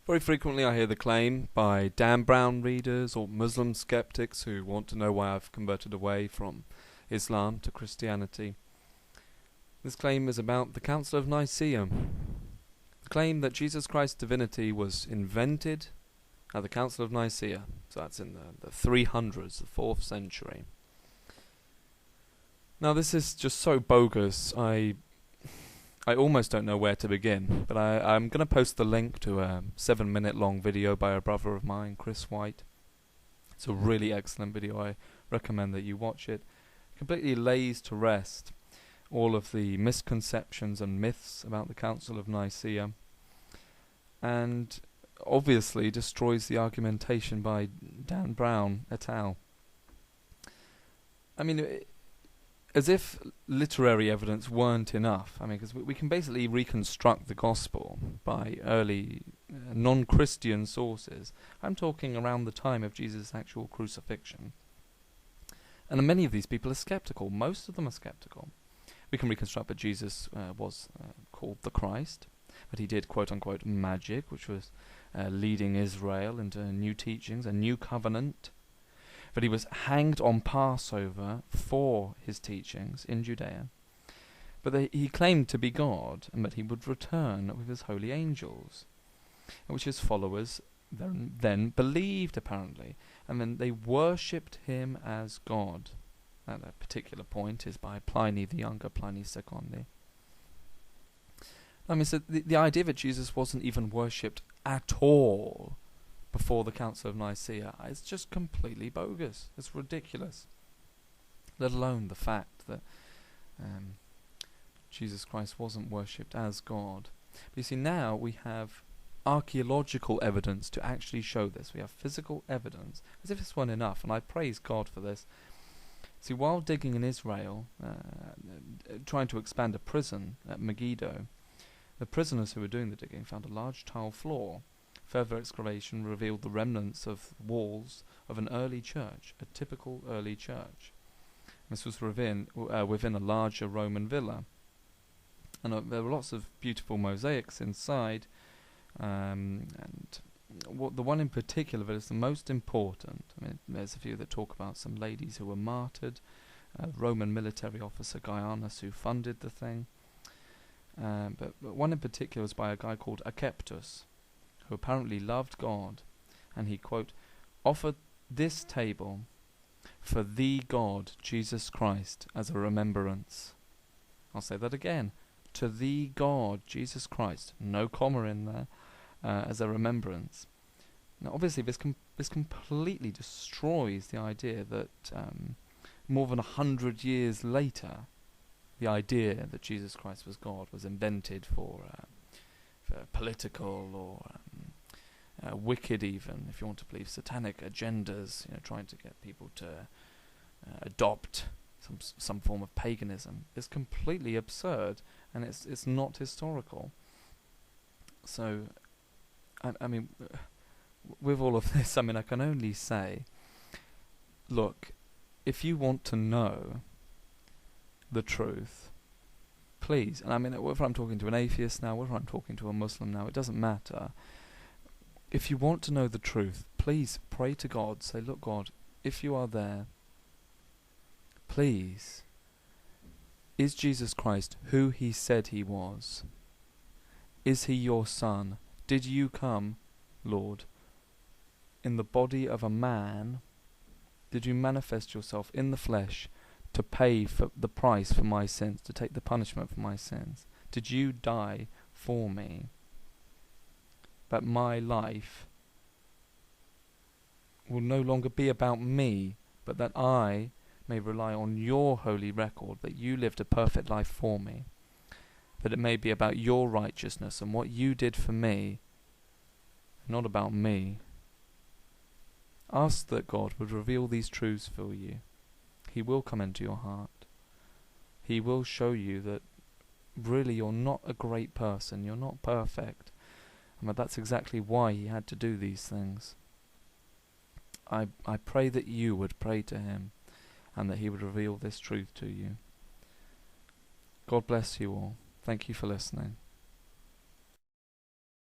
Very frequently I hear the claim by Dan Brown readers or Muslim skeptics who want to know why I've converted away from Islam to Christianity. This claim is about the Council of Nicaea. The claim that Jesus Christ's divinity was invented at the Council of Nicaea. So that's in the 300s, the 4th century. Now this is just so bogus, I almost don't know where to begin, but I'm going to post the link to a 7-minute long video by a brother of mine, Chris White. It's a really excellent video. I recommend that you watch it. It completely lays to rest all of the misconceptions and myths about the Council of Nicaea, and obviously destroys the argumentation by Dan Brown et al. I mean, as if literary evidence weren't enough. I mean, because we can basically reconstruct the gospel by early non-Christian sources. I'm talking around the time of Jesus' actual crucifixion. And many of these people are skeptical. Most of them are skeptical. We can reconstruct that Jesus was called the Christ, but he did quote-unquote magic, which was leading Israel into new teachings, a new covenant. But he was hanged on Passover for his teachings in Judea. But he claimed to be God, and that he would return with his holy angels, which his followers then believed, apparently. And then they worshipped him as God. At that particular point is by Pliny the Younger, Pliny Secondi. I mean, so the idea that Jesus wasn't even worshipped at all before the Council of Nicaea is just completely bogus. It's ridiculous. Let alone the fact that Jesus Christ wasn't worshipped as God. But you see, now we have archaeological evidence to actually show this. We have physical evidence, as if this weren't enough, and I praise God for this. See, while digging in Israel, trying to expand a prison at Megiddo, the prisoners who were doing the digging found a large tile floor. Further excavation revealed the remnants of walls of an early church, a typical early church. This was within a larger Roman villa. And there were lots of beautiful mosaics inside, and the one in particular that is the most important, I mean, there's a few that talk about some ladies who were martyred, Roman military officer Gaianus who funded the thing, but one in particular was by a guy called Akeptus, who apparently loved God, and he, quote, offered this table for the God, Jesus Christ, as a remembrance. I'll say that again. To the God, Jesus Christ, no comma in there, as a remembrance. Now, obviously, this completely destroys the idea that more than 100 years later, the idea that Jesus Christ was God was invented for political or wicked, even, if you want to believe, satanic agendas, trying to get people to adopt some form of paganism. It's completely absurd, and it's not historical. So, I mean, with all of this, I mean, I can only say, look, if you want to know the truth, please, and I mean, whether I'm talking to an atheist now, whether I'm talking to a Muslim now, it doesn't matter. If you want to know the truth, please pray to God. Say, look, God, if you are there, please, is Jesus Christ who he said he was? Is he your son? Did you come, Lord, in the body of a man? Did you manifest yourself in the flesh to pay for the price for my sins, to take the punishment for my sins? Did you die for me? That my life will no longer be about me, but that I may rely on your holy record, that you lived a perfect life for me, that it may be about your righteousness and what you did for me, not about me. Ask that God would reveal these truths for you. He will come into your heart. He will show you that really you're not a great person, you're not perfect, and that's exactly why he had to do these things. I pray that you would pray to him, and that he would reveal this truth to you. God bless you all. Thank you for listening.